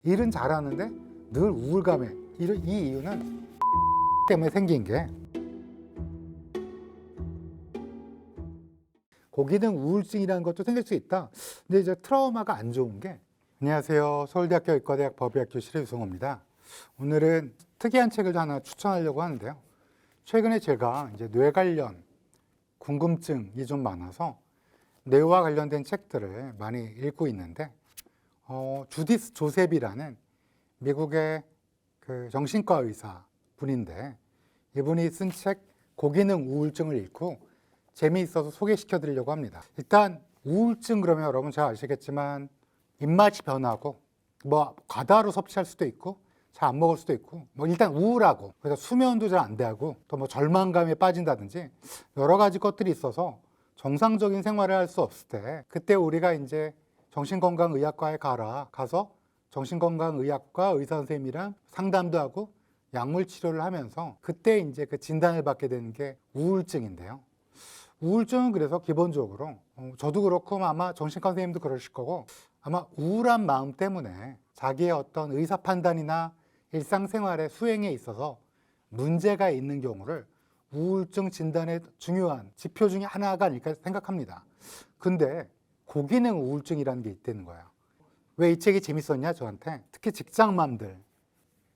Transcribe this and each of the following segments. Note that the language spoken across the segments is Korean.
일은 잘하는데 늘 우울감에 이 이유는 때문에 생긴 게 고기능 우울증이라는 것도 생길 수 있다. 근데 이제 트라우마가 안 좋은 게 안녕하세요. 서울대학교 의과대학 법의학교실의 유성호입니다. 오늘은 특이한 책을 하나 추천하려고 하는데요. 최근에 제가 이제 뇌 관련 궁금증이 좀 많아서 뇌와 관련된 책들을 많이 읽고 있는데 주디스 조셉이라는 미국의 그 정신과 의사 분인데 이분이 쓴 책 고기능 우울증을 읽고 재미있어서 소개시켜 드리려고 합니다. 일단 우울증 그러면 여러분 잘 아시겠지만 입맛이 변하고 뭐 과다로 섭취할 수도 있고 잘 안 먹을 수도 있고 뭐 일단 우울하고 그래서 수면도 잘 안 되고 또 뭐 절망감에 빠진다든지 여러 가지 것들이 있어서 정상적인 생활을 할 수 없을 때 그때 우리가 이제 정신건강의학과에 가서 정신건강의학과 의사 선생님이랑 상담도 하고 약물 치료를 하면서 그때 이제 그 진단을 받게 되는 게 우울증인데요. 우울증은 그래서 기본적으로 저도 그렇고 아마 정신과 선생님도 그러실 거고 아마 우울한 마음 때문에 자기의 어떤 의사 판단이나 일상생활의 수행에 있어서 문제가 있는 경우를 우울증 진단의 중요한 지표 중에 하나가 아닐까 생각합니다. 근데 고기능 우울증이라는 게 있다는 거예요. 왜 이 책이 재밌었냐 저한테. 특히 직장맘들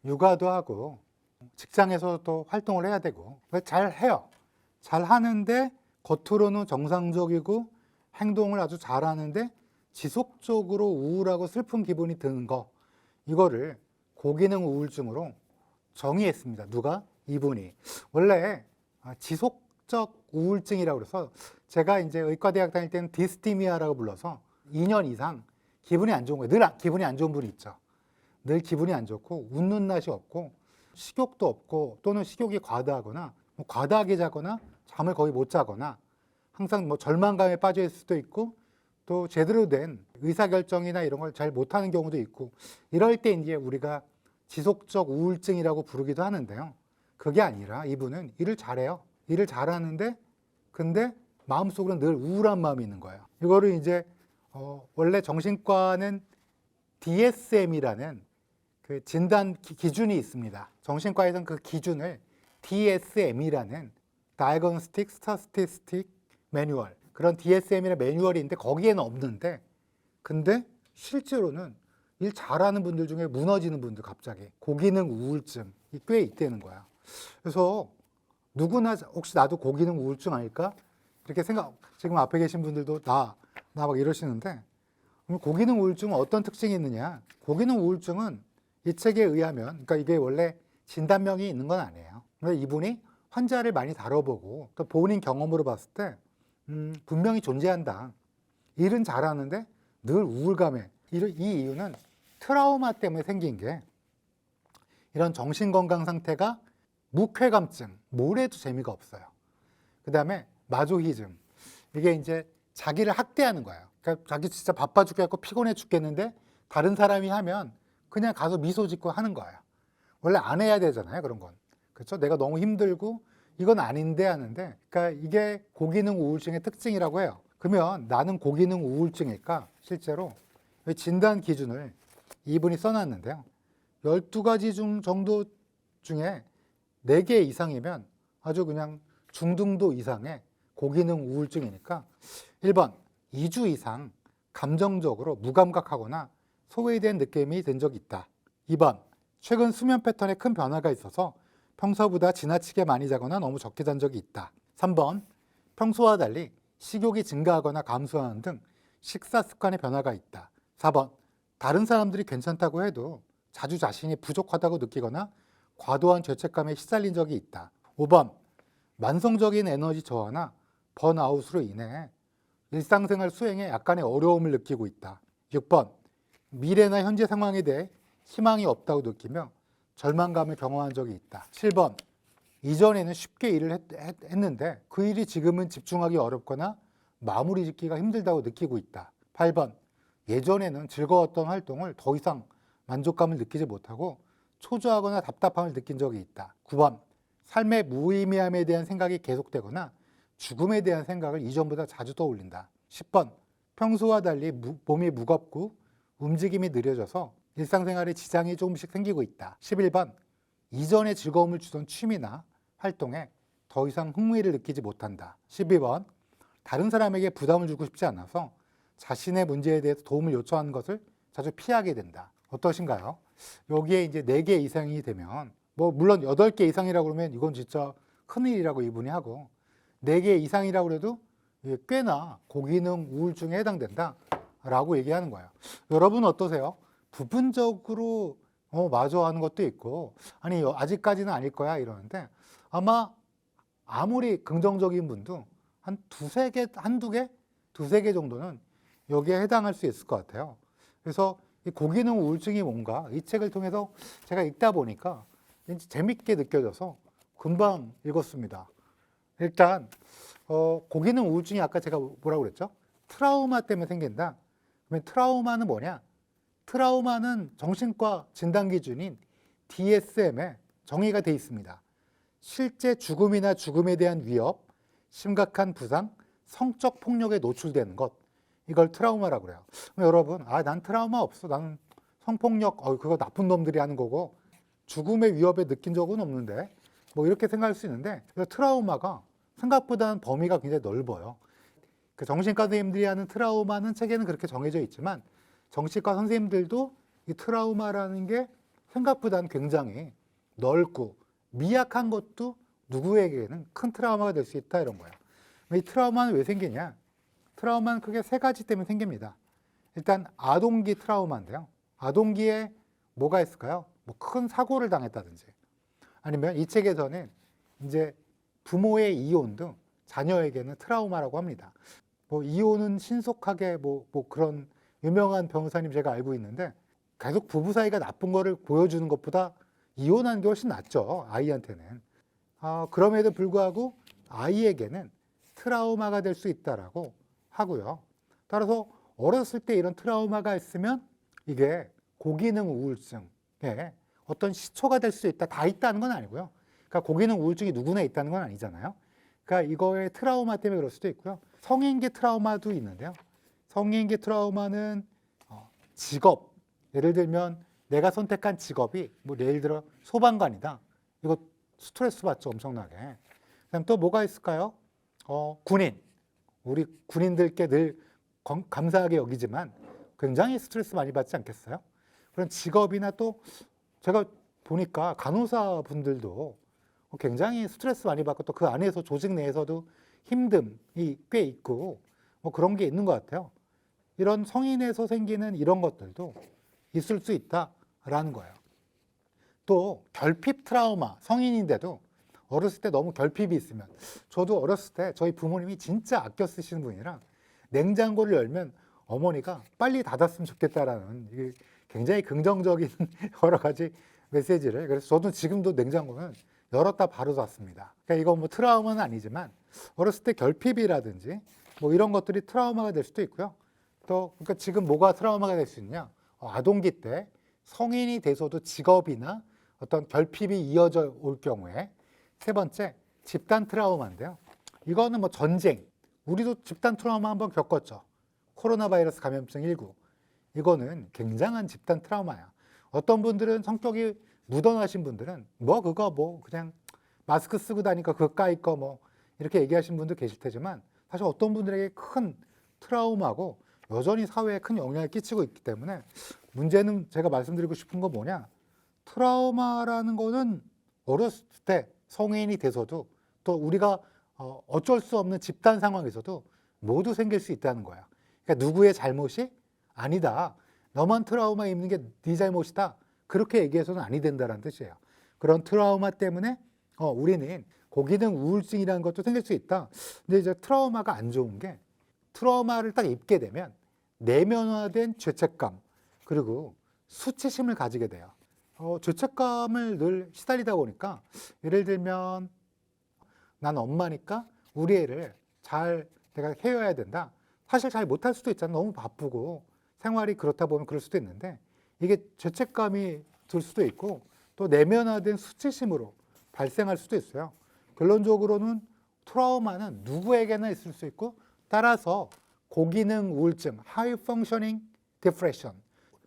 육아도 하고 직장에서 또 활동을 해야 되고 잘 해요. 잘 하는데 겉으로는 정상적이고 행동을 아주 잘하는데 지속적으로 우울하고 슬픈 기분이 드는 거, 이거를 고기능 우울증으로 정의했습니다. 누가? 이분이. 원래 지속적 우울증이라고 그래서 제가 이제 의과대학 다닐 때는 디스티미아라고 불러서 2년 이상 기분이 안 좋은 거예요. 늘 기분이 안 좋은 분이 있죠. 늘 기분이 안 좋고 웃는 날이 없고 식욕도 없고 또는 식욕이 과다하거나 뭐 과다하게 자거나 잠을 거의 못 자거나 항상 뭐 절망감에 빠져 있을 수도 있고 또 제대로 된 의사결정이나 이런 걸 잘 못하는 경우도 있고 이럴 때 이제 우리가 지속적 우울증이라고 부르기도 하는데요. 그게 아니라 이분은 일을 잘해요. 일을 잘하는데 근데 마음속으로 늘 우울한 마음이 있는 거예요. 이거를 이제 원래 정신과는 DSM이라는 그 진단 기준이 있습니다. 정신과에서는 그 기준을 DSM이라는 Diagnostic Statistic Manual 그런 DSM이라는 매뉴얼이 있는데 거기에는 없는데 근데 실제로는 일 잘하는 분들 중에 무너지는 분들 갑자기 고기능 우울증이 꽤 있다는 거야. 그래서 누구나 혹시 나도 고기능 우울증 아닐까? 이렇게 지금 앞에 계신 분들도 나 막 이러시는데 그럼 고기능 우울증은 어떤 특징이 있느냐? 고기능 우울증은 이 책에 의하면 그러니까 이게 원래 진단명이 있는 건 아니에요. 그래서 이분이 환자를 많이 다뤄보고 또 본인 경험으로 봤을 때 분명히 존재한다. 일은 잘하는데 늘 우울감에 이 이유는 트라우마 때문에 생긴 게 이런 정신건강 상태가 무쾌감증, 뭘 해도 재미가 없어요. 그 다음에 마조히즘, 이게 이제 자기를 학대하는 거예요. 그러니까 자기 진짜 바빠 죽겠고 피곤해 죽겠는데 다른 사람이 하면 그냥 가서 미소 짓고 하는 거예요. 원래 안 해야 되잖아요, 그런 건. 그렇죠? 내가 너무 힘들고 이건 아닌데 하는데, 그러니까 이게 고기능 우울증의 특징이라고 해요. 그러면 나는 고기능 우울증일까? 실제로 진단 기준을 이분이 써놨는데요. 12가지 정도 중에 4개 이상이면 아주 그냥 중등도 이상의 고기능 우울증이니까 1번, 2주 이상 감정적으로 무감각하거나 소외된 느낌이 든 적이 있다. 2번, 최근 수면 패턴에 큰 변화가 있어서 평소보다 지나치게 많이 자거나 너무 적게 잔 적이 있다. 3번, 평소와 달리 식욕이 증가하거나 감소하는 등 식사 습관의 변화가 있다. 4번, 다른 사람들이 괜찮다고 해도 자주 자신이 부족하다고 느끼거나 과도한 죄책감에 시달린 적이 있다. 5번, 만성적인 에너지 저하나 번아웃으로 인해 일상생활 수행에 약간의 어려움을 느끼고 있다. 6번, 미래나 현재 상황에 대해 희망이 없다고 느끼며 절망감을 경험한 적이 있다. 7번, 이전에는 쉽게 일을 했는데 그 일이 지금은 집중하기 어렵거나 마무리 짓기가 힘들다고 느끼고 있다. 8번, 예전에는 즐거웠던 활동을 더 이상 만족감을 느끼지 못하고 초조하거나 답답함을 느낀 적이 있다. 9번, 삶의 무의미함에 대한 생각이 계속되거나 죽음에 대한 생각을 이전보다 자주 떠올린다. 10번, 평소와 달리 몸이 무겁고 움직임이 느려져서 일상생활에 지장이 조금씩 생기고 있다. 11번, 이전에 즐거움을 주던 취미나 활동에 더 이상 흥미를 느끼지 못한다. 12번, 다른 사람에게 부담을 주고 싶지 않아서 자신의 문제에 대해서 도움을 요청하는 것을 자주 피하게 된다. 어떠신가요? 여기에 이제 4개 이상이 되면, 뭐 물론 8개 이상이라고 그러면 이건 진짜 큰일이라고 이분이 하고, 4개 이상이라고 해도 꽤나 고기능 우울증에 해당된다 라고 얘기하는 거예요. 여러분 어떠세요? 부분적으로 맞아 하는 것도 있고, 아니 아직까지는 아닐 거야 이러는데, 아마 아무리 긍정적인 분도 한 한두 개, 두세 개 정도는 여기에 해당할 수 있을 것 같아요. 그래서 이 고기능 우울증이 뭔가 이 책을 통해서 제가 읽다 보니까 재밌게 느껴져서 금방 읽었습니다. 일단 고기능 우울증이 아까 제가 뭐라고 그랬죠? 트라우마 때문에 생긴다. 그러면 트라우마는 뭐냐? 트라우마는 정신과 진단 기준인 DSM에 정의가 돼 있습니다. 실제 죽음이나 죽음에 대한 위협, 심각한 부상, 성적 폭력에 노출되는 것, 이걸 트라우마라고 그래요. 그럼 여러분, 난 트라우마 없어. 나는 성폭력, 그거 나쁜 놈들이 하는 거고 죽음의 위협에 느낀 적은 없는데, 뭐 이렇게 생각할 수 있는데, 트라우마가 생각보다는 범위가 굉장히 넓어요. 그 정신과 선생님들이 하는 트라우마는 책에는 그렇게 정해져 있지만, 정신과 선생님들도 이 트라우마라는 게 생각보다는 굉장히 넓고 미약한 것도 누구에게는 큰 트라우마가 될 수 있다 이런 거예요. 이 트라우마는 왜 생기냐? 트라우마는 크게 3가지 때문에 생깁니다. 일단 아동기 트라우마인데요. 아동기에 뭐가 있을까요? 뭐 큰 사고를 당했다든지, 아니면 이 책에서는 이제 부모의 이혼 등 자녀에게는 트라우마라고 합니다. 뭐 이혼은 신속하게 뭐 그런 유명한 변호사님 제가 알고 있는데, 계속 부부 사이가 나쁜 거를 보여주는 것보다 이혼하는 게 훨씬 낫죠, 아이한테는. 그럼에도 불구하고 아이에게는 트라우마가 될 수 있다라고 하고요. 따라서 어렸을 때 이런 트라우마가 있으면 이게 고기능 우울증의 어떤 시초가 될 수 있다, 다 있다는 건 아니고요. 그러니까 고기능 우울증이 누구나 있다는 건 아니잖아요. 그러니까 이거의 트라우마 때문에 그럴 수도 있고요. 성인기 트라우마도 있는데요. 성인기 트라우마는 직업, 예를 들면 내가 선택한 직업이 뭐 예를 들어 소방관이다. 이거 스트레스 받죠, 엄청나게. 그다음 또 뭐가 있을까요? 군인. 우리 군인들께 늘 감사하게 여기지만 굉장히 스트레스 많이 받지 않겠어요? 그런 직업이나 또 제가 보니까 간호사 분들도 굉장히 스트레스 많이 받고 또 그 안에서 조직 내에서도 힘듦이 꽤 있고 뭐 그런 게 있는 것 같아요. 이런 성인에서 생기는 이런 것들도 있을 수 있다라는 거예요. 또 결핍 트라우마, 성인인데도 어렸을 때 너무 결핍이 있으면, 저도 어렸을 때 저희 부모님이 진짜 아껴 쓰시는 분이라 냉장고를 열면 어머니가 빨리 닫았으면 좋겠다라는 굉장히 긍정적인 여러 가지 메시지를, 그래서 저도 지금도 냉장고는 열었다 바로 닫습니다. 그러니까 이건 뭐 트라우마는 아니지만 어렸을 때 결핍이라든지 뭐 이런 것들이 트라우마가 될 수도 있고요. 또 그러니까 지금 뭐가 트라우마가 될 수 있냐? 아동기 때 성인이 돼서도 직업이나 어떤 결핍이 이어져 올 경우에, 3번째 집단 트라우마인데요. 이거는 뭐 전쟁, 우리도 집단 트라우마 한번 겪었죠. 코로나 바이러스 감염증 19. 이거는 굉장한 집단 트라우마야. 어떤 분들은 성격이 무던하신 분들은 그거 그냥 마스크 쓰고 다니까 그거 까이 거 뭐 이렇게 얘기하시는 분도 계실 테지만, 사실 어떤 분들에게 큰 트라우마고 여전히 사회에 큰 영향을 끼치고 있기 때문에, 문제는 제가 말씀드리고 싶은 건 뭐냐, 트라우마라는 거는 어렸을 때 성인이 돼서도 또 우리가 어쩔 수 없는 집단 상황에서도 모두 생길 수 있다는 거야. 그러니까 누구의 잘못이 아니다, 너만 트라우마 입는 게 네 잘못이다, 그렇게 얘기해서는 아니 된다는 뜻이에요. 그런 트라우마 때문에 우리는 고기능 우울증이라는 것도 생길 수 있다. 근데 이제 트라우마가 안 좋은 게, 트라우마를 딱 입게 되면 내면화된 죄책감 그리고 수치심을 가지게 돼요. 죄책감을 늘 시달리다 보니까, 예를 들면 난 엄마니까 우리 애를 잘 내가 케어해야 된다. 사실 잘 못할 수도 있잖아. 너무 바쁘고 생활이 그렇다 보면 그럴 수도 있는데, 이게 죄책감이 들 수도 있고 또 내면화된 수치심으로 발생할 수도 있어요. 결론적으로는 트라우마는 누구에게나 있을 수 있고, 따라서 고기능 우울증, High Functioning Depression,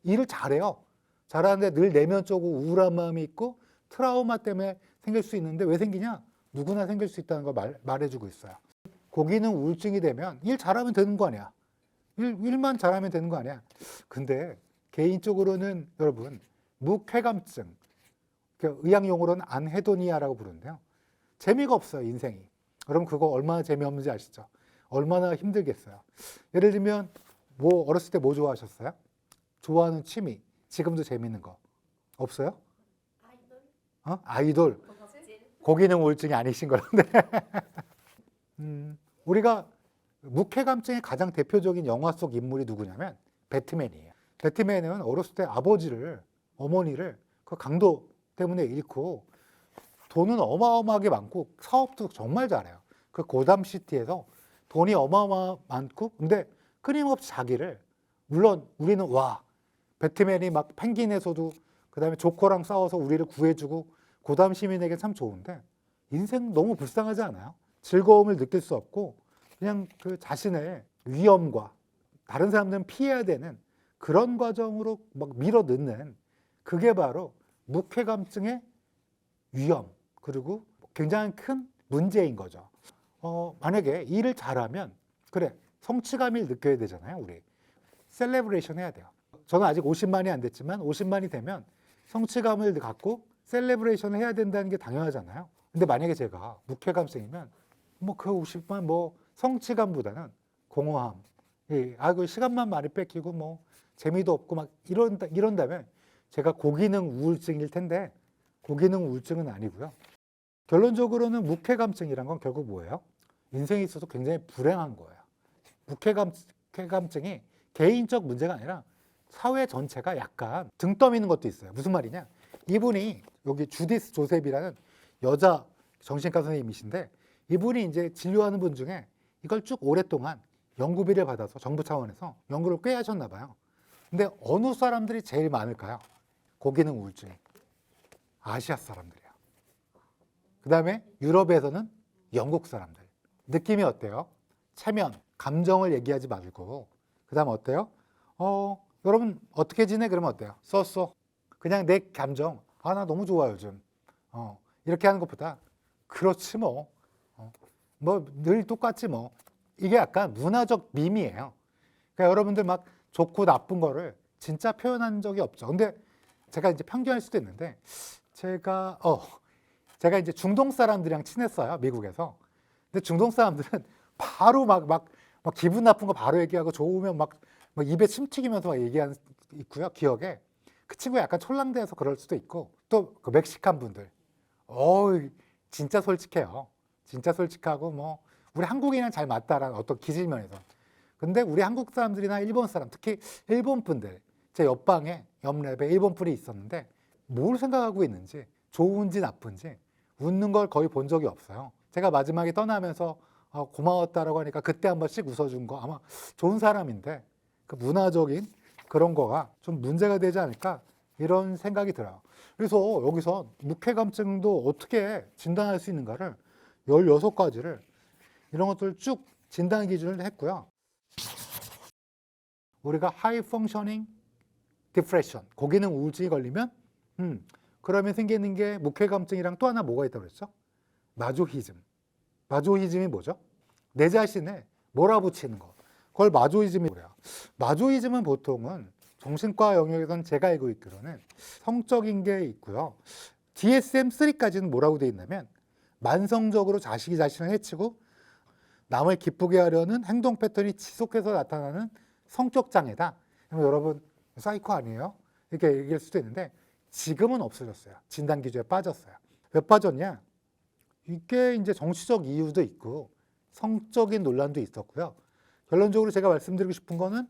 일을 잘해요. 잘하는데 늘 내면적으로 우울한 마음이 있고 트라우마 때문에 생길 수 있는데 왜 생기냐? 누구나 생길 수 있다는 걸 말해주고 있어요. 고기능 우울증이 되면 일 잘하면 되는 거 아니야. 일만 잘하면 되는 거 아니야. 근데 개인적으로는 여러분 무쾌감증, 의학 용어로는 안헤도니아라고 부르는데요. 재미가 없어요, 인생이. 여러분 그거 얼마나 재미없는지 아시죠? 얼마나 힘들겠어요. 예를 들면 뭐 어렸을 때 뭐 좋아하셨어요? 좋아하는 취미, 지금도 재밌는 거 없어요? 아이돌. 고기능 우울증이 아니신 거런데. 우리가 무쾌감증의 가장 대표적인 영화 속 인물이 누구냐면 배트맨이에요. 배트맨은 어렸을 때 아버지를, 어머니를 그 강도 때문에 잃고 돈은 어마어마하게 많고 사업도 정말 잘해요. 그 고담시티에서 돈이 어마어마 많고 근데 끊임없이 자기를, 물론 우리는 와 배트맨이 막 펭귄에서도 그다음에 조커랑 싸워서 우리를 구해주고 고담 시민에게 참 좋은데 인생 너무 불쌍하지 않아요? 즐거움을 느낄 수 없고 그냥 그 자신의 위험과 다른 사람들은 피해야 되는 그런 과정으로 막 밀어 넣는 그게 바로 무쾌감증의 위험 그리고 굉장히 큰 문제인 거죠. 만약에 일을 잘하면 그래 성취감을 느껴야 되잖아요. 우리 셀레브레이션 해야 돼요. 저는 아직 50만이 안 됐지만 50만이 되면 성취감을 갖고 셀레브레이션을 해야 된다는 게 당연하잖아요. 근데 만약에 제가 무쾌감증이면 뭐 그 50만 뭐 성취감보다는 공허함, 그 시간만 많이 뺏기고 뭐 재미도 없고 막 이런다면 제가 고기능 우울증일 텐데 고기능 우울증은 아니고요. 결론적으로는 무쾌감증이란 건 결국 뭐예요? 인생에 있어서 굉장히 불행한 거예요. 무쾌감증이 개인적 문제가 아니라 사회 전체가 약간 등 떠미는 것도 있어요. 무슨 말이냐? 이분이 여기 주디스 조셉이라는 여자 정신과 선생님이신데 이분이 이제 진료하는 분 중에 이걸 쭉 오랫동안 연구비를 받아서 정부 차원에서 연구를 꽤 하셨나 봐요. 근데 어느 사람들이 제일 많을까요? 고기능 우울증이. 아시아 사람들이에요. 그 다음에 유럽에서는 영국 사람들. 느낌이 어때요? 체면, 감정을 얘기하지 말고 그 다음 어때요? 여러분 어떻게 지내? 그러면 어때요? 쏘쏘. 그냥 내 감정. 나 너무 좋아 요즘. 이렇게 하는 것보다 그렇지 뭐. 뭐 늘 똑같지 뭐. 이게 약간 문화적 밈이에요. 그러니까 여러분들 막 좋고 나쁜 거를 진짜 표현한 적이 없죠. 근데 제가 이제 편견할 수도 있는데 제가 이제 중동 사람들이랑 친했어요. 미국에서. 근데 중동 사람들은 바로 막 기분 나쁜 거 바로 얘기하고 좋으면 막 입에 침 튀기면서 막 얘기하는 있고요. 기억에. 그 친구가 약간 촐랑대해서 그럴 수도 있고 또 그 멕시칸 분들. 진짜 솔직해요. 진짜 솔직하고 뭐 우리 한국인이랑 잘 맞다라는 어떤 기질면에서. 근데 우리 한국 사람들이나 일본 사람, 특히 일본 분들, 제 옆방에 옆랩에 일본 분이 있었는데 뭘 생각하고 있는지 좋은지 나쁜지 웃는 걸 거의 본 적이 없어요. 제가 마지막에 떠나면서 고마웠다라고 하니까 그때 한 번씩 웃어준 거 아마 좋은 사람인데 그 문화적인 그런 거가 좀 문제가 되지 않을까 이런 생각이 들어요. 그래서 여기서 무쾌감증도 어떻게 진단할 수 있는가를 16가지를 이런 것들을 쭉 진단 기준을 했고요. 우리가 High Functioning Depression, 고기능 우울증이 걸리면 그러면 생기는 게 무쾌감증이랑 또 하나 뭐가 있다고 그랬죠? 마조히즘. 마조히즘이 뭐죠? 내 자신을 몰아붙이는 거. 그걸 마조히즘이 뭐래요? 마조히즘은 보통은 정신과 영역에서는 제가 알고 있기로는 성적인 게 있고요. DSM-3까지는 뭐라고 되어 있냐면 만성적으로 자신이 자신을 해치고 남을 기쁘게 하려는 행동 패턴이 지속해서 나타나는 성격 장애다. 그러면 여러분 사이코 아니에요? 이렇게 얘기할 수도 있는데 지금은 없어졌어요. 진단 기준에 빠졌어요. 왜 빠졌냐? 이게 이제 정치적 이유도 있고 성적인 논란도 있었고요. 결론적으로 제가 말씀드리고 싶은 거는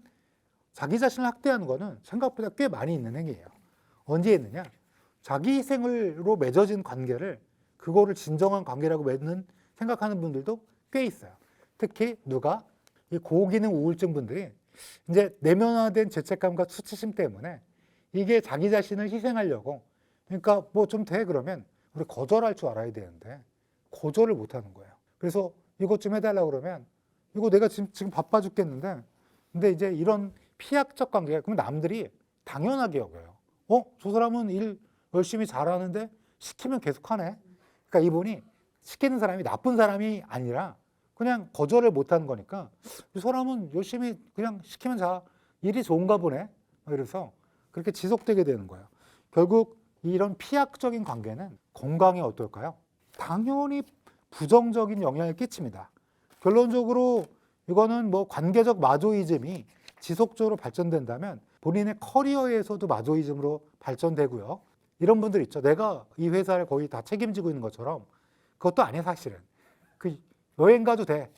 자기 자신을 학대하는 거는 생각보다 꽤 많이 있는 행위예요. 언제 있느냐? 자기 희생으로 맺어진 관계를 그거를 진정한 관계라고 생각하는 분들도 꽤 있어요. 특히 누가 이 고기능 우울증 분들이 이제 내면화된 죄책감과 수치심 때문에 이게 자기 자신을 희생하려고 그러니까 뭐 좀 돼 그러면 우리 거절할 줄 알아야 되는데 거절을 못 하는 거예요. 그래서 이것 좀 해달라고 그러면 이거 내가 지금 바빠 죽겠는데 근데 이제 이런 피약적 관계가 그러면 남들이 당연하게 여겨요. 저 사람은 일 열심히 잘하는데 시키면 계속하네. 그러니까 이분이 시키는 사람이 나쁜 사람이 아니라 그냥 거절을 못하는 거니까 이 사람은 열심히 그냥 시키면 일이 좋은가 보네. 그래서 그렇게 지속되게 되는 거예요. 결국 이런 피약적인 관계는 건강에 어떨까요? 당연히 부정적인 영향을 끼칩니다. 결론적으로 이거는 뭐 관계적 마조이즘이 지속적으로 발전된다면 본인의 커리어에서도 마조이즘으로 발전되고요. 이런 분들 있죠. 내가 이 회사를 거의 다 책임지고 있는 것처럼 그것도 아니야 사실은. 그 여행 가도 돼.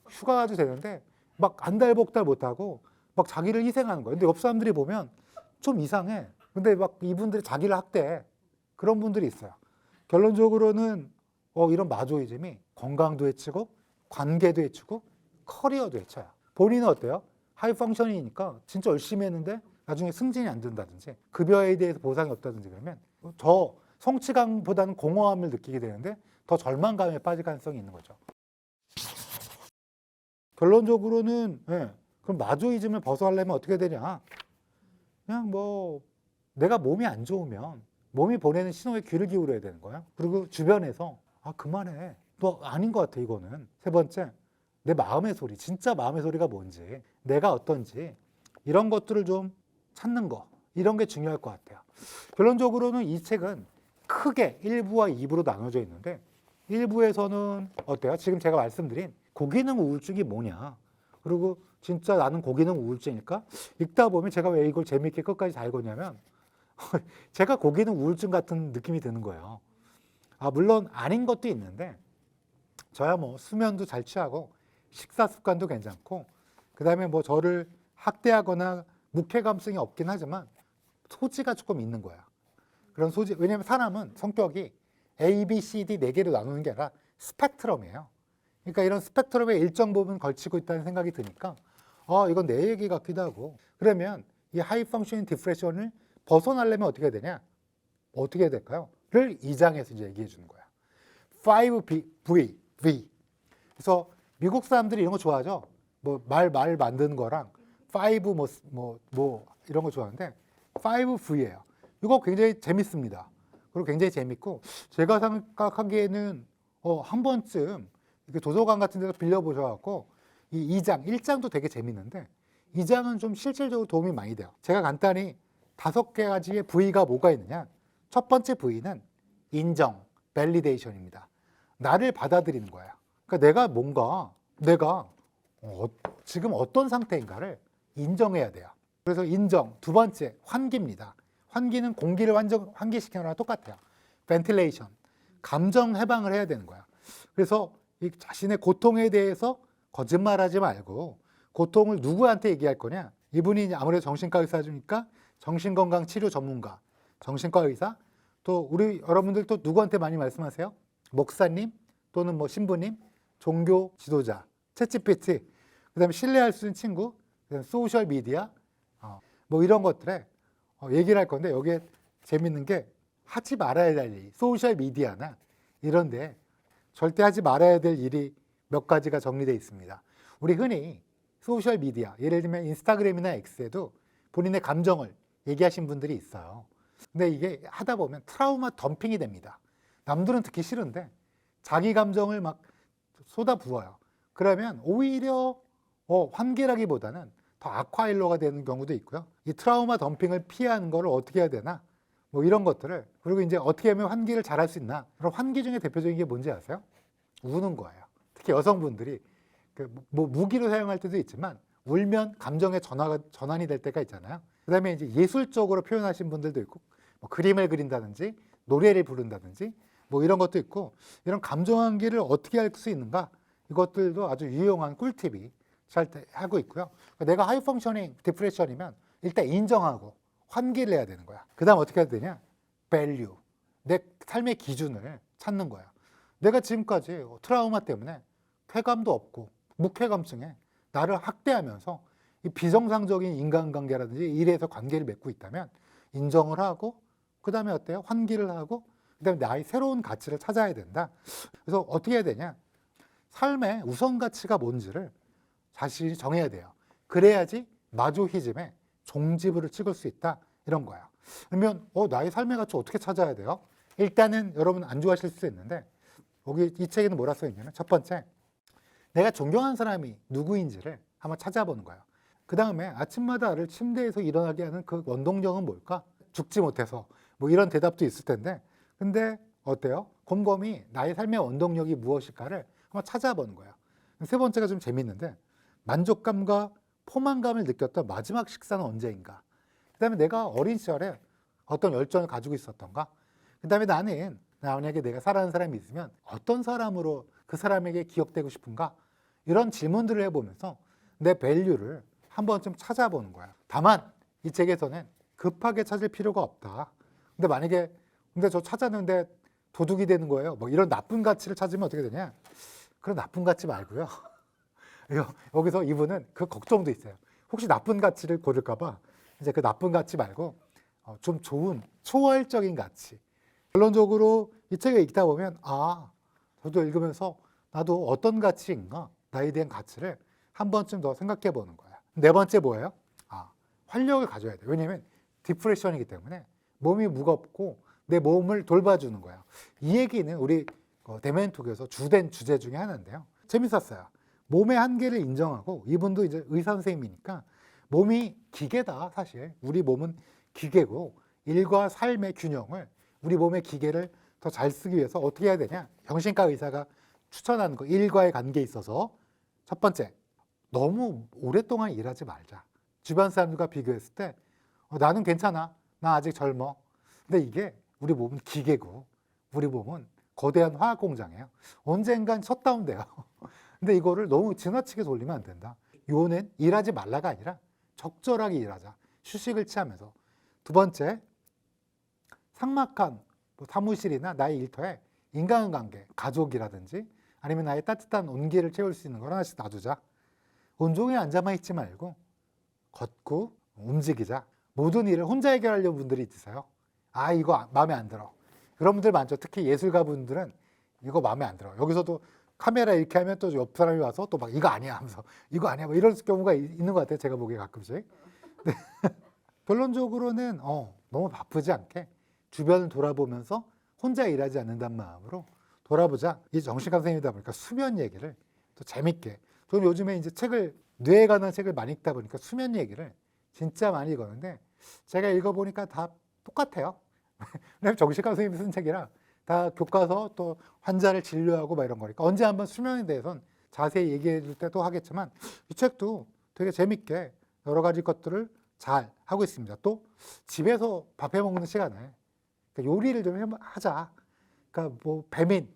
휴가 가도 되는데 막 안달복달 못하고 막 자기를 희생하는 거예요. 근데 옆 사람들이 보면 좀 이상해. 근데 막 이분들이 자기를 학대해. 그런 분들이 있어요. 결론적으로는 이런 마조이즘이 건강도 해치고 관계도 해치고 커리어도 해쳐요. 본인은 어때요? 하이 펑셔닝이니까 진짜 열심히 했는데 나중에 승진이 안 된다든지 급여에 대해서 보상이 없다든지 그러면 더 성취감보다는 공허함을 느끼게 되는데 더 절망감에 빠질 가능성이 있는 거죠. 결론적으로는 그럼 마조이즘을 벗어나려면 어떻게 되냐? 그냥 뭐 내가 몸이 안 좋으면 몸이 보내는 신호에 귀를 기울여야 되는 거야. 그리고 주변에서 그만해. 너 아닌 것 같아 이거는. 세 번째, 내 마음의 소리, 진짜 마음의 소리가 뭔지, 내가 어떤지 이런 것들을 좀 찾는 거. 이런 게 중요할 것 같아요. 결론적으로는 이 책은 크게 1부와 2부로 나눠져 있는데 1부에서는 어때요? 지금 제가 말씀드린 고기능 우울증이 뭐냐. 그리고 진짜 나는 고기능 우울증일까? 읽다 보면 제가 왜 이걸 재미있게 끝까지 잘 읽었냐면 제가 고기능 우울증 같은 느낌이 드는 거예요. 물론 아닌 것도 있는데 저야 뭐 수면도 잘 취하고 식사 습관도 괜찮고 그다음에 뭐 저를 학대하거나 무쾌감성이 없긴 하지만 소지가 조금 있는 거야. 그런 소지. 왜냐하면 사람은 성격이 A, B, C, D 4개로 나누는 게 아니라 스펙트럼이에요. 그러니까 이런 스펙트럼에 일정 부분 걸치고 있다는 생각이 드니까 이건 내 얘기 같기도 하고. 그러면 이 하이 펑셔닝 디프레션을 벗어나려면 어떻게 해야 되냐? 어떻게 해야 될까요? 를 2장에서 이제 얘기해 주는 거야. 5V. 그래서 미국 사람들이 이런 거 좋아하죠. 뭐 말 만드는 거랑 5 이런 거 좋아하는데 5V예요. 이거 굉장히 재밌습니다. 그리고 굉장히 재밌고 제가 생각하기에는 한 번쯤 이렇게 도서관 같은 데서 빌려보셔갖고 이 2장, 1장도 되게 재밌는데 2장은 좀 실질적으로 도움이 많이 돼요. 제가 간단히 5가지의 V가 뭐가 있느냐. 첫 번째 V는 인정, 밸리데이션입니다. 나를 받아들이는 거예요. 그러니까 내가 지금 어떤 상태인가를 인정해야 돼요. 그래서 인정. 두 번째, 환기입니다. 환기는 공기를 환기시키는 거랑 똑같아요. 벤틸레이션. 감정 해방을 해야 되는 거야. 그래서 이 자신의 고통에 대해서 거짓말하지 말고 고통을 누구한테 얘기할 거냐? 이분이 아무래도 정신과 의사니까 정신건강 치료 전문가, 정신과 의사, 또 우리 여러분들 또 누구한테 많이 말씀하세요? 목사님 또는 뭐 신부님, 종교 지도자, 챗GPT, 그다음에 신뢰할 수 있는 친구, 그다음에 소셜 미디어, 뭐 이런 것들에 얘기를 할 건데 여기에 재밌는 게 하지 말아야 될 일, 소셜 미디어나 이런데 절대 하지 말아야 될 일이 몇 가지가 정리되어 있습니다. 우리 흔히 소셜 미디어, 예를 들면 인스타그램이나 X에도 본인의 감정을 얘기하신 분들이 있어요. 근데 이게 하다 보면 트라우마 덤핑이 됩니다. 남들은 듣기 싫은데 자기 감정을 막 쏟아부어요. 그러면 오히려 환기라기보다는 더 악화일로가 되는 경우도 있고요. 이 트라우마 덤핑을 피하는 거를 어떻게 해야 되나? 뭐 이런 것들을. 그리고 이제 어떻게 하면 환기를 잘할 수 있나? 그럼 환기 중에 대표적인 게 뭔지 아세요? 우는 거예요. 특히 여성분들이 뭐 무기로 사용할 때도 있지만 울면 감정의 전환이 될 때가 있잖아요. 그다음에 이제 예술적으로 표현하신 분들도 있고 뭐 그림을 그린다든지 노래를 부른다든지 뭐 이런 것도 있고 이런 감정 환기를 어떻게 할 수 있는가? 이것들도 아주 유용한 꿀팁이 잘 하고 있고요. 내가 하이 펑셔닝 디프레션이면 일단 인정하고 환기를 해야 되는 거야. 그 다음 어떻게 해야 되냐? 밸류. 내 삶의 기준을 찾는 거야. 내가 지금까지 트라우마 때문에 쾌감도 없고 무쾌감증에 나를 학대하면서 이 비정상적인 인간관계라든지 일에서 관계를 맺고 있다면 인정을 하고 그 다음에 어때요? 환기를 하고 그 다음에 나의 새로운 가치를 찾아야 된다. 그래서 어떻게 해야 되냐? 삶의 우선 가치가 뭔지를 자신이 정해야 돼요. 그래야지 마조히즘에 종지부를 찍을 수 있다. 이런 거예요. 그러면 나의 삶의 가치 어떻게 찾아야 돼요? 일단은 여러분 안 좋아하실 수 있는데 여기 이 책에는 뭐라 써 있냐면 첫 번째, 내가 존경하는 사람이 누구인지를 한번 찾아보는 거예요. 그 다음에 아침마다 나를 침대에서 일어나게 하는 그 원동력은 뭘까? 죽지 못해서 뭐 이런 대답도 있을 텐데, 근데 어때요? 곰곰이 나의 삶의 원동력이 무엇일까를 한번 찾아보는 거예요. 세 번째가 좀 재밌는데, 만족감과 포만감을 느꼈던 마지막 식사는 언제인가? 그 다음에 내가 어린 시절에 어떤 열정을 가지고 있었던가? 그 다음에 나는 만약에 내가 사랑하는 사람이 있으면 어떤 사람으로 그 사람에게 기억되고 싶은가? 이런 질문들을 해보면서 내 밸류를 한 번쯤 찾아보는 거야. 다만 이 책에서는 급하게 찾을 필요가 없다. 근데 만약에 저 찾았는데 도둑이 되는 거예요. 뭐 이런 나쁜 가치를 찾으면 어떻게 되냐? 그런 나쁜 가치 말고요. 여기서 이분은 그 걱정도 있어요. 혹시 나쁜 가치를 고를까 봐 이제 그 나쁜 가치 말고 좀 좋은 초월적인 가치. 결론적으로 이 책을 읽다 보면 저도 읽으면서 나도 어떤 가치인가, 나에 대한 가치를 한 번쯤 더 생각해 보는 거야. 네 번째 뭐예요? 활력을 가져야 돼. 왜냐하면 디프레션이기 때문에 몸이 무겁고 내 몸을 돌봐주는 거야. 이 얘기는 우리 데멘톡에서 주된 주제 중에 하나인데요. 재밌었어요. 몸의 한계를 인정하고, 이분도 이제 의사 선생님이니까 몸이 기계다. 사실 우리 몸은 기계고 일과 삶의 균형을, 우리 몸의 기계를 더 잘 쓰기 위해서 어떻게 해야 되냐? 정신과 의사가 추천하는 거, 일과의 관계에 있어서 첫 번째, 너무 오랫동안 일하지 말자. 주변 사람들과 비교했을 때 나는 괜찮아, 나 아직 젊어. 근데 이게 우리 몸은 기계고 우리 몸은 거대한 화학 공장이에요. 언젠간 셧다운돼요. 근데 이거를 너무 지나치게 돌리면 안 된다. 요는 일하지 말라가 아니라 적절하게 일하자. 휴식을 취하면서. 두 번째, 삭막한 사무실이나 나의 일터에 인간관계, 가족이라든지 아니면 나의 따뜻한 온기를 채울 수 있는 걸 하나씩 놔두자. 온종일 앉아만 있지 말고 걷고 움직이자. 모든 일을 혼자 해결하려는 분들이 있으세요. 이거 마음에 안 들어. 그런 분들 많죠. 특히 예술가 분들은 이거 마음에 안 들어. 여기서도 카메라 이렇게 하면 또 옆 사람이 와서 또 막 이거 아니야 하면서 이거 아니야 뭐 이런 경우가 있는 것 같아요. 제가 보기에 가끔씩. 결론적으로는 너무 바쁘지 않게 주변을 돌아보면서 혼자 일하지 않는다는 마음으로 돌아보자. 이 정신과 선생님이다 보니까 수면 얘기를 또 재밌게. 저는 요즘에 이제 뇌에 관한 책을 많이 읽다 보니까 수면 얘기를 진짜 많이 읽었는데, 제가 읽어보니까 다 똑같아요. 왜냐면 정신과 선생님이 쓴 책이라 다 교과서 또 환자를 진료하고 막 이런 거니까 언제 한번 수면에 대해서는 자세히 얘기해 줄 때도 하겠지만, 이 책도 되게 재밌게 여러 가지 것들을 잘 하고 있습니다. 또 집에서 밥 해 먹는 시간에 요리를 좀 하자. 그러니까 뭐 배민,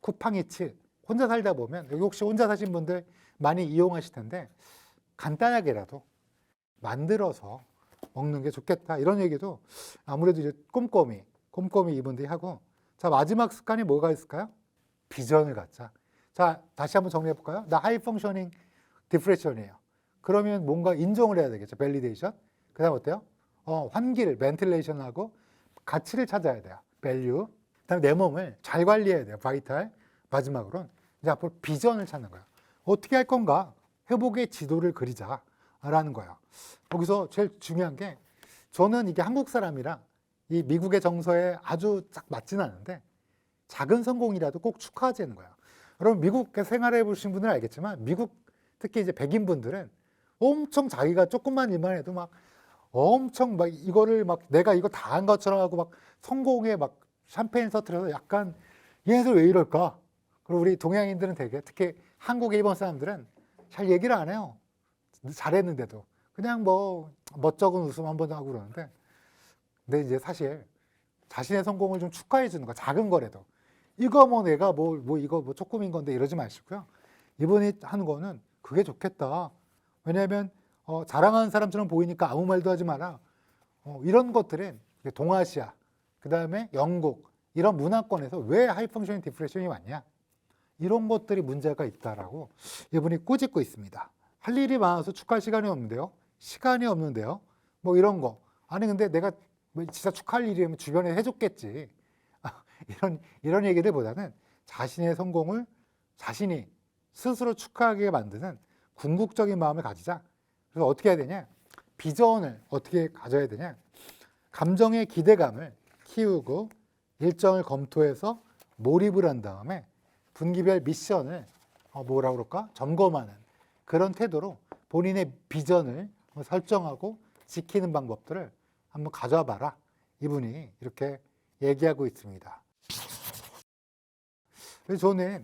쿠팡이츠 혼자 살다 보면, 여기 혹시 혼자 사신 분들 많이 이용하실 텐데 간단하게라도 만들어서 먹는 게 좋겠다. 이런 얘기도 아무래도 이제 꼼꼼히 이분들이 하고. 자, 마지막 습관이 뭐가 있을까요? 비전을 갖자. 자, 다시 한번 정리해 볼까요? 나 하이 펑셔닝 디프레션이에요. 그러면 뭔가 인정을 해야 되겠죠. 밸리데이션. 그 다음 어때요? 환기를, 벤틸레이션하고 가치를 찾아야 돼요. 밸류. 그 다음에 내 몸을 잘 관리해야 돼요. 바이탈. 마지막으로는 이제 앞으로 비전을 찾는 거예요. 어떻게 할 건가? 회복의 지도를 그리자라는 거예요. 거기서 제일 중요한 게, 저는 이게 한국 사람이라 이 미국의 정서에 아주 딱 맞지는 않은데 작은 성공이라도 꼭 축하하자는 거예요. 여러분 미국에 생활해 보신 분들은 알겠지만, 미국 특히 이제 백인 분들은 엄청 자기가 조금만 일만 해도 막 엄청 막 이거를 막 내가 이거 다 한 것처럼 하고 막 성공에 막 샴페인 터뜨려서 약간 얘네들 왜 이럴까? 그리고 우리 동양인들은 되게, 특히 한국, 일본 사람들은 잘 얘기를 안 해요. 잘했는데도 그냥 뭐 멋쩍은 웃음 한번 하고 그러는데, 근데 이제 사실 자신의 성공을 좀 축하해 주는 거, 작은 거라도. 이거 뭐 내가 이거 뭐 조금인 건데 이러지 마시고요. 이분이 하는 거는 그게 좋겠다. 왜냐하면 자랑하는 사람처럼 보이니까 아무 말도 하지 마라. 이런 것들은 동아시아, 그 다음에 영국 이런 문화권에서 왜 하이펑셔닝 디프레션이 왔냐? 이런 것들이 문제가 있다라고 이분이 꾸짖고 있습니다. 할 일이 많아서 축하할 시간이 없는데요. 시간이 없는데요. 뭐 이런 거. 아니 근데 내가 진짜 축하할 일이면 주변에 해줬겠지. 이런 얘기들보다는 자신의 성공을 자신이 스스로 축하하게 만드는 궁극적인 마음을 가지자. 그래서 어떻게 해야 되냐? 비전을 어떻게 가져야 되냐? 감정의 기대감을 키우고 일정을 검토해서 몰입을 한 다음에 분기별 미션을 뭐라 그럴까? 점검하는 그런 태도로 본인의 비전을 설정하고 지키는 방법들을 한번 가져와 봐라. 이분이 이렇게 얘기하고 있습니다. 그래서 저는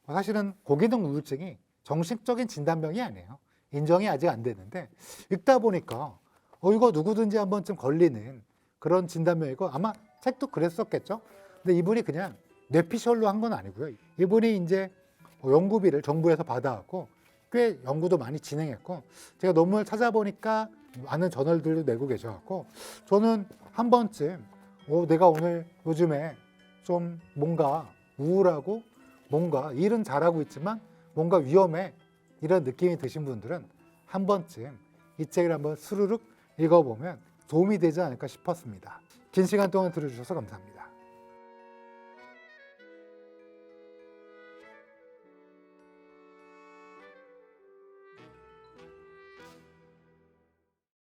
사실은 고개동 우울증이 정식적인 진단병이 아니에요. 인정이 아직 안 되는데 읽다 보니까 이거 누구든지 한 번쯤 걸리는 그런 진단병이고 아마 책도 그랬었겠죠. 근데 이분이 그냥 뇌피셜로 한 건 아니고요. 이분이 이제 연구비를 정부에서 받아왔고 꽤 연구도 많이 진행했고 제가 논문을 찾아보니까 많은 저널들도 내고 계셔갖고 저는 한 번쯤 내가 오늘 요즘에 좀 뭔가 우울하고 뭔가 일은 잘하고 있지만 뭔가 위험해 이런 느낌이 드신 분들은 한 번쯤 이 책을 한번 스르륵 읽어보면 도움이 되지 않을까 싶었습니다. 긴 시간 동안 들어주셔서 감사합니다.